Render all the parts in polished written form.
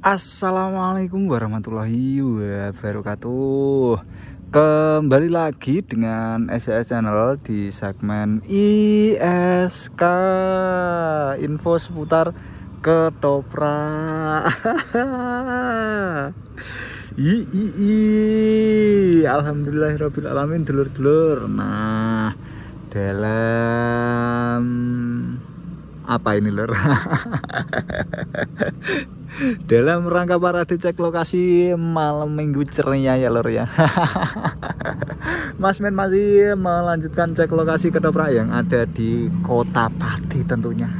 Assalamualaikum warahmatullahi wabarakatuh. Kembali lagi dengan SCS Channel di segmen ISK, info seputar ketoprak. Alhamdulillahirrabbilalamin dulur-dulur. Nah, dalam apa ini lur? Dalam rangka parade cek lokasi malam minggu ceria ya lur ya. Mas Men masih melanjutkan cek lokasi ketoprak yang ada di Kota Pati tentunya.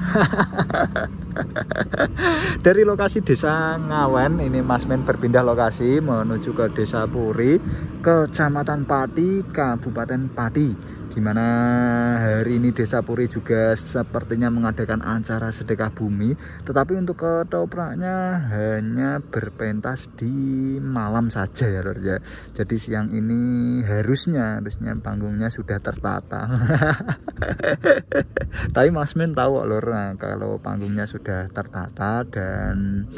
Dari lokasi Desa Ngawen ini Mas Men berpindah lokasi menuju ke Desa Puri, Kecamatan Pati, Kabupaten Pati, di mana hari ini Desa Puri juga sepertinya mengadakan acara sedekah bumi, tetapi untuk ketopraknya hanya berpentas di malam saja ya lur ya. Jadi siang ini harusnya panggungnya sudah tertata. Tapi Mas Men tahu lur, nah, kalau panggungnya sudah tertata dan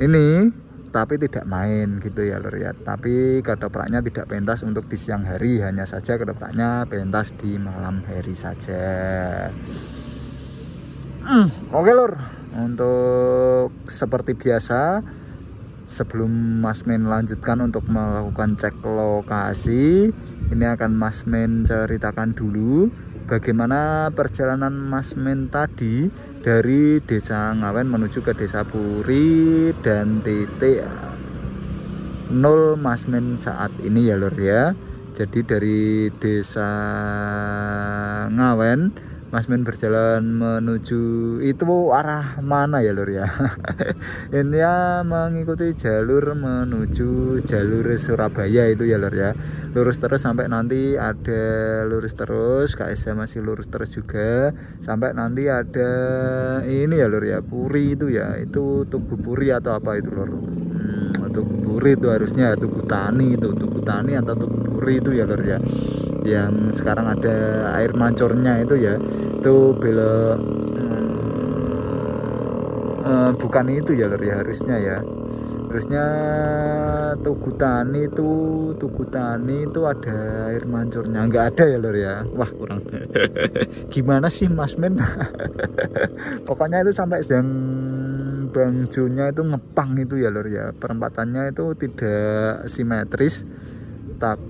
ini tapi tidak main gitu ya lur ya. Tapi ketopraknya tidak pentas untuk di siang hari, hanya saja ketopraknya pentas di malam hari saja. Oke lur, untuk seperti biasa sebelum Mas Men lanjutkan untuk melakukan cek lokasi, ini akan Mas Men ceritakan dulu bagaimana perjalanan Mas Men tadi dari Desa Ngawen menuju ke Desa Puri dan titik 0 Mas Men saat ini ya lur ya. Jadi dari Desa Ngawen Mas Men berjalan menuju itu arah mana ya lur ya? Ini ya mengikuti jalur menuju jalur Surabaya itu ya lur ya. Lurus terus sampai nanti ada lurus terus, KSA masih lurus terus juga sampai nanti ada ini ya lur ya, Puri itu ya, itu Tugu Puri atau apa itu lur. Tugu Puri itu harusnya Tugu Tani itu, Tugu Tani atau Tugu Puri itu ya lur ya. Yang sekarang ada air mancurnya itu ya, itu belok bukan itu ya lur ya, harusnya Tugu Tani itu ada air mancurnya, nggak ada ya lur ya. Wah kurang gimana sih Mas Men. Pokoknya itu sampai yang Bangjonya itu ngepang itu ya lur ya, perempatannya itu tidak simetris, tapi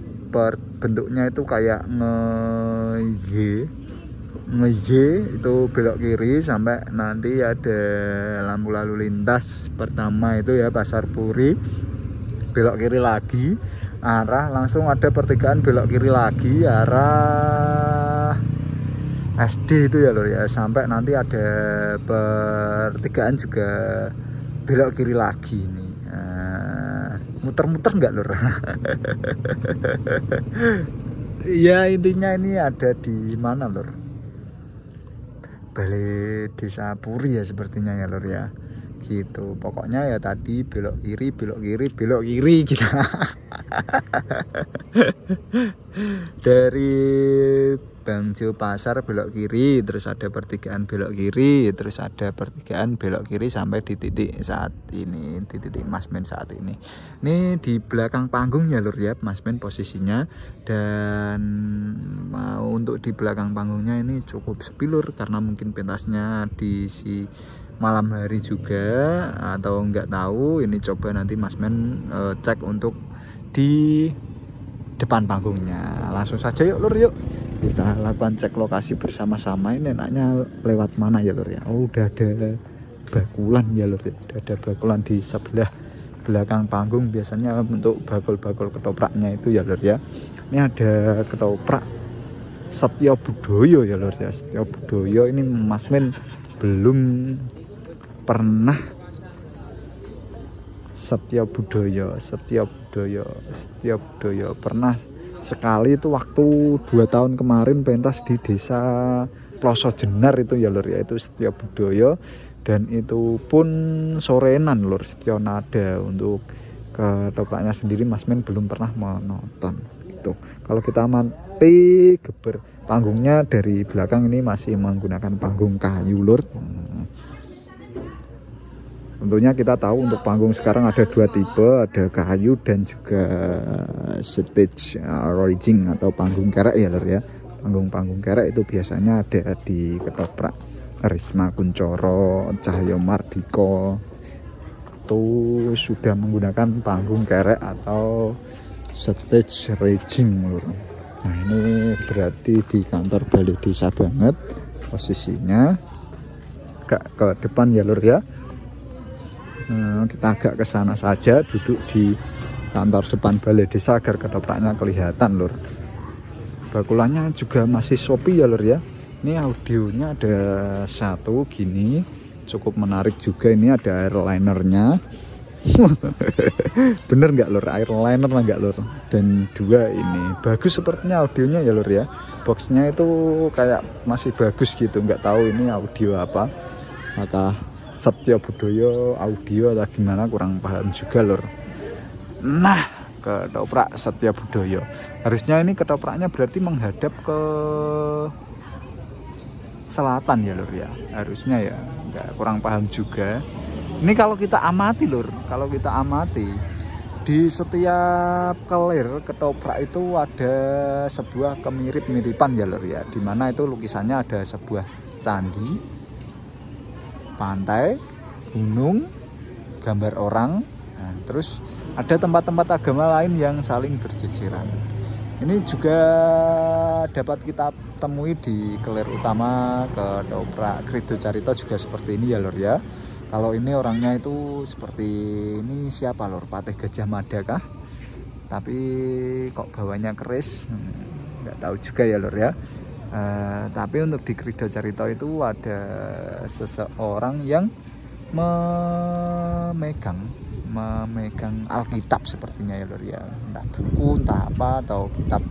bentuknya itu kayak nge-Y itu belok kiri sampai nanti ada lampu lalu lintas pertama itu ya Pasar Puri, belok kiri lagi arah langsung ada pertigaan, belok kiri lagi arah SD itu ya lur ya, sampai nanti ada pertigaan juga belok kiri lagi nih. Muter-muter nggak lur? Ya intinya ini ada di mana lur? Balai Desa Puri ya sepertinya ya lur ya. Gitu. Pokoknya ya tadi belok kiri gitu. Dari Bangjo Pasar belok kiri, terus ada pertigaan belok kiri, terus ada pertigaan belok kiri sampai di titik saat ini, di titik Mas Men saat ini. Ini di belakang panggung ya lur ya Mas Men posisinya, dan mau untuk di belakang panggungnya ini cukup sepi lur karena mungkin pentasnya di si malam hari juga atau nggak tahu. Ini coba nanti Mas Men cek untuk di depan panggungnya. Langsung saja yuk lur, yuk kita lakukan cek lokasi bersama-sama. Ini enaknya lewat mana ya lur ya? Oh udah ada bakulan ya lur ya, udah ada bakulan di sebelah belakang panggung, biasanya untuk bakul-bakul ketopraknya itu ya lur ya. Ini ada ketoprak Setyo Budoyo ya lur ya, Setyo Budoyo. Ini Mas Men belum pernah Setyo Budoyo pernah sekali itu waktu 2 tahun kemarin pentas di Desa Ploso Jenar itu ya lur ya, itu Setyo Budoyo, dan itu pun sorenan lur, Setyo Nada. Untuk ketopraknya sendiri Mas Men belum pernah menonton itu. Kalau kita amati geber panggungnya dari belakang ini masih menggunakan panggung kayu lur. Tentunya kita tahu untuk panggung sekarang ada 2 tipe, ada kayu dan juga stage rigging atau panggung kerek ya lur ya. Panggung kerek itu biasanya ada di Ketoprak Risma Kuncoro, Cahyo Mardiko itu sudah menggunakan panggung kerek atau stage rigging lur. Nah ini berarti di kantor balai desa banget posisinya, agak ke depan ya lur ya. Kita agak ke sana saja, duduk di kantor depan balai desa agar ketopraknya kelihatan lur. Bakulannya juga masih Shopee ya lur ya. Ini audionya ada 1 gini, cukup menarik juga. Ini ada airlinernya. Bener nggak lur, airliner nggak lur? Dan 2 ini bagus sepertinya audionya ya lur ya. Boxnya itu kayak masih bagus gitu, nggak tahu ini audio apa. Maka Setyo Budoyo audio atau gimana kurang paham juga lur. Nah, ketoprak Setyo Budoyo. Harusnya ini ketopraknya berarti menghadap ke selatan ya lur ya. Harusnya ya, nggak kurang paham juga. Ini kalau kita amati lur, kalau kita amati di setiap kelir ketoprak itu ada sebuah kemirip-miripan ya lur ya. Dimana itu lukisannya ada sebuah candi, pantai, gunung, gambar orang, nah, terus ada tempat-tempat agama lain yang saling berjejeran. Ini juga dapat kita temui di kelir utama Ketoprak Krido Carito juga seperti ini ya lur ya. Kalau ini orangnya itu seperti ini siapa lur? Patih Gajah Mada kah? Tapi kok bawahnya keris? Nggak tahu juga ya lur ya. Tapi untuk di Krido Carito itu ada seseorang yang memegang Alkitab sepertinya ya lur ya. Entah buku, entah apa, atau kitab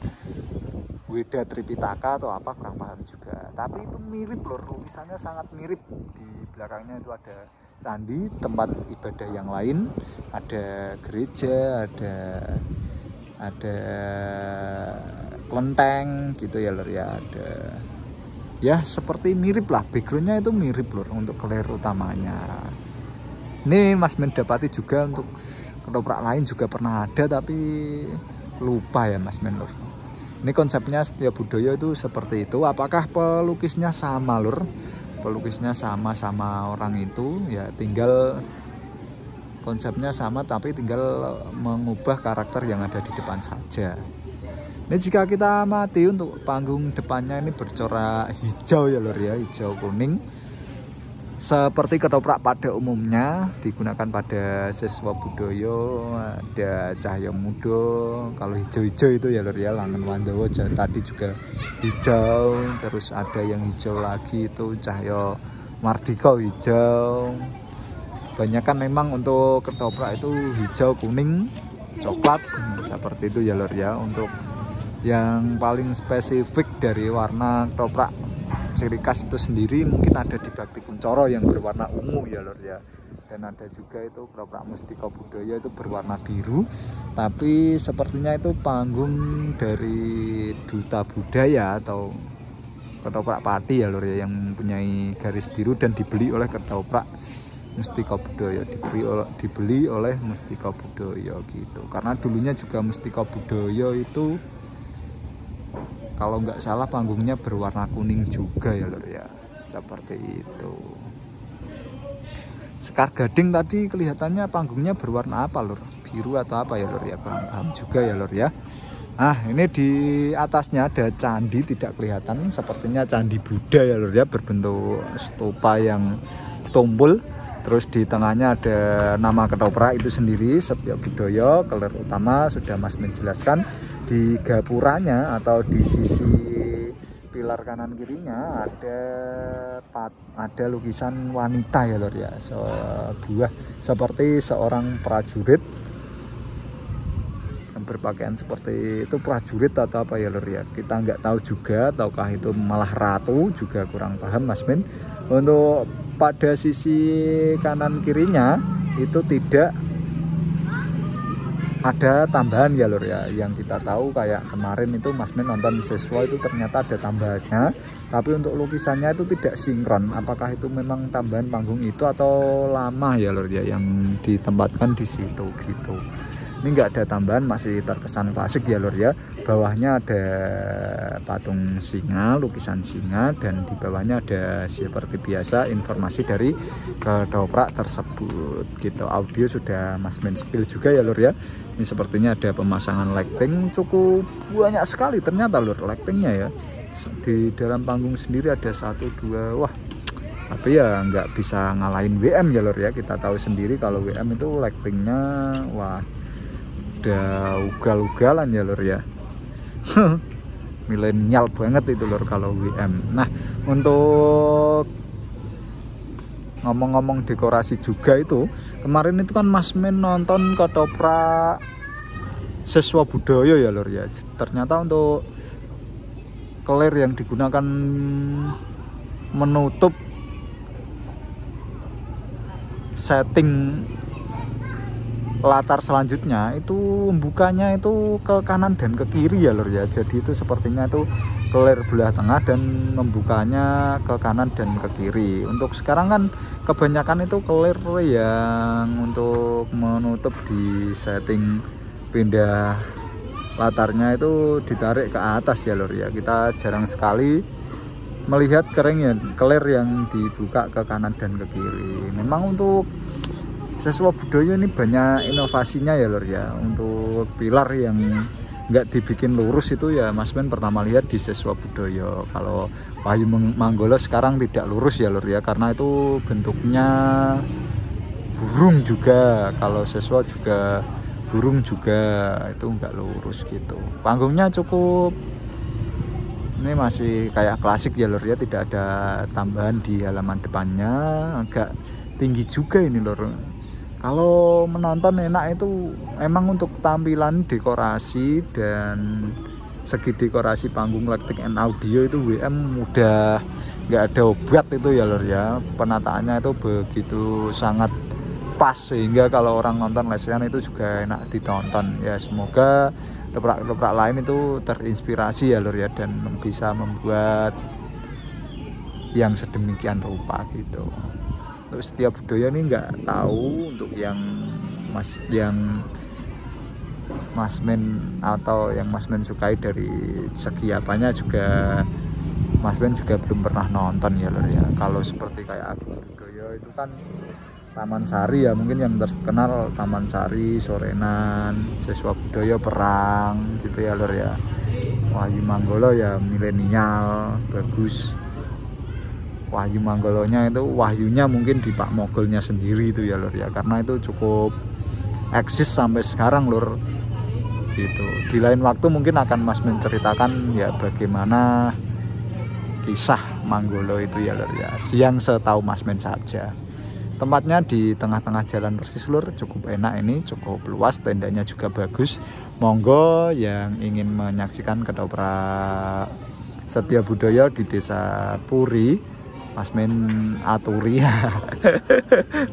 Weda Tripitaka atau apa, kurang paham juga. Tapi itu mirip lur, lukisannya sangat mirip. Di belakangnya itu ada candi, tempat ibadah yang lain, ada gereja, ada kelenteng gitu ya lur ya, ada ya seperti mirip lah, backgroundnya itu mirip lur untuk kelir utamanya. Ini Mas Men dapati juga untuk ketoprak lain juga pernah ada tapi lupa ya Mas Men lur. Ini konsepnya Setyo Budoyo itu seperti itu. Apakah pelukisnya sama lur? Pelukisnya sama orang itu ya, tinggal konsepnya sama tapi tinggal mengubah karakter yang ada di depan saja. Ini jika kita amati untuk panggung depannya ini bercorak hijau ya lur ya, hijau kuning. Seperti ketoprak pada umumnya digunakan pada siswa Budoyo, ada Cahyo Mudo. Kalau hijau-hijau itu ya lur ya, Langen Wandowo tadi juga hijau. Terus ada yang hijau lagi itu Cahyo Mardiko hijau. Banyak kan memang untuk ketoprak itu hijau, kuning, coklat seperti itu ya lur ya. Untuk yang paling spesifik dari warna ketoprak ciri khas itu sendiri mungkin ada di Bakti Kuncoro yang berwarna ungu ya lur ya. Dan ada juga itu ketoprak Mustika Budoyo itu berwarna biru. Tapi sepertinya itu panggung dari Duta Budaya atau ketoprak Pati ya lur ya, yang mempunyai garis biru dan dibeli oleh ketoprak Mustika Budoyo, dibeli oleh Mustika Budoyo gitu. Karena dulunya juga Mustika Budoyo itu kalau nggak salah panggungnya berwarna kuning juga ya lur ya, seperti itu. Sekar Gading tadi kelihatannya panggungnya berwarna apa lur? Biru atau apa ya lur ya, kurang paham juga ya lur ya. Nah ini di atasnya ada candi, tidak kelihatan, sepertinya candi Buddha ya lur ya, berbentuk stupa yang tumpul. Terus di tengahnya ada nama ketoprak itu sendiri, Setyo Budoyo. Kelir utama sudah Mas menjelaskan. Di gapuranya atau di sisi pilar kanan kirinya ada lukisan wanita ya lor ya, sebuah seperti seorang prajurit yang berpakaian seperti itu, prajurit atau apa ya lor ya, kita nggak tahu juga, ataukah itu malah ratu juga kurang paham Mas Min. Untuk pada sisi kanan kirinya itu tidak ada tambahan ya lur ya, yang kita tahu kayak kemarin itu Mas Min nonton siswa itu ternyata ada tambahannya Tapi untuk lukisannya itu tidak sinkron. Apakah itu memang tambahan panggung itu atau lama ya lur ya yang ditempatkan di situ gitu. Ini enggak ada tambahan, masih terkesan klasik ya lur ya. Bawahnya ada patung singa, lukisan singa, dan di bawahnya ada seperti biasa informasi dari ketoprak tersebut gitu. Audio sudah Mas Men spill juga ya lur ya. Ini sepertinya ada pemasangan lighting cukup banyak sekali ternyata lur lightingnya ya. Di dalam panggung sendiri ada 1, 2, wah, tapi ya nggak bisa ngalahin WM ya lor ya. Kita tahu sendiri kalau WM itu lightingnya wah udah ugal-ugalan ya lor ya. Milenial banget itu lor kalau WM. Nah, untuk ngomong-ngomong dekorasi juga itu, kemarin itu kan Mas Men nonton ketoprak Siswa Budaya ya lor ya. Ternyata untuk kelir yang digunakan menutup setting latar selanjutnya itu membukanya itu ke kanan dan ke kiri ya lor ya. Jadi itu sepertinya itu kelir belah tengah dan membukanya ke kanan dan ke kiri. Untuk sekarang kan kebanyakan itu kelir yang untuk menutup di setting pindah latarnya itu ditarik ke atas ya lor ya. Kita jarang sekali melihat kelir yang dibuka ke kanan dan ke kiri. Memang untuk Siswa Budaya ini banyak inovasinya ya lor ya. Untuk pilar yang nggak dibikin lurus itu ya Mas Men pertama lihat di Siswa Budaya. Kalau Wahyu Manggolo sekarang tidak lurus ya lor ya, karena itu bentuknya burung juga. Kalau Siswa juga burung juga, itu nggak lurus gitu. Panggungnya cukup, ini masih kayak klasik ya lor ya, tidak ada tambahan di halaman depannya. Agak tinggi juga ini lor. Kalau menonton enak itu emang untuk tampilan dekorasi dan segi dekorasi panggung lighting and audio itu WM udah nggak ada obat itu ya lor ya. Penataannya itu begitu sangat pas sehingga kalau orang nonton lesehan itu juga enak ditonton ya. Semoga ketoprak lain itu terinspirasi ya lor ya, dan bisa membuat yang sedemikian rupa gitu. Terus Setia Budaya ini nggak tahu untuk yang Mas Men atau yang Mas Men sukai dari segi apanya juga Mas Men juga belum pernah nonton ya lor ya. Kalau seperti kayak Agung Budaya itu kan Taman Sari ya, mungkin yang terkenal Taman Sari, Sorenan, Siswa Budaya Perang gitu ya lor ya. Wahyu Manggolo ya milenial, bagus. Wahyu Manggolonya itu wahyunya mungkin di Pak Mogolnya sendiri itu ya lor ya, karena itu cukup eksis sampai sekarang lor gitu. Di lain waktu mungkin akan Mas menceritakan ya bagaimana kisah Manggolo itu ya lor ya, yang setahu Mas Men saja. Tempatnya di tengah-tengah jalan persis lur, cukup enak ini, cukup luas, tendanya juga bagus. Monggo yang ingin menyaksikan ketoprak Setia Budaya di Desa Puri, Mas Men aturi.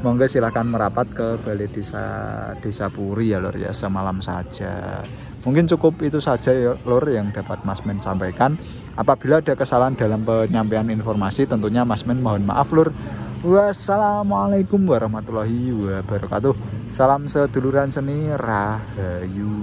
Monggo silahkan merapat ke Balai Desa Puri ya lur ya, semalam saja. Mungkin cukup itu saja ya lur yang dapat Mas Men sampaikan. Apabila ada kesalahan dalam penyampaian informasi, tentunya Mas Men mohon maaf lur. Wassalamualaikum warahmatullahi wabarakatuh. Salam seduluran seni, rahayu.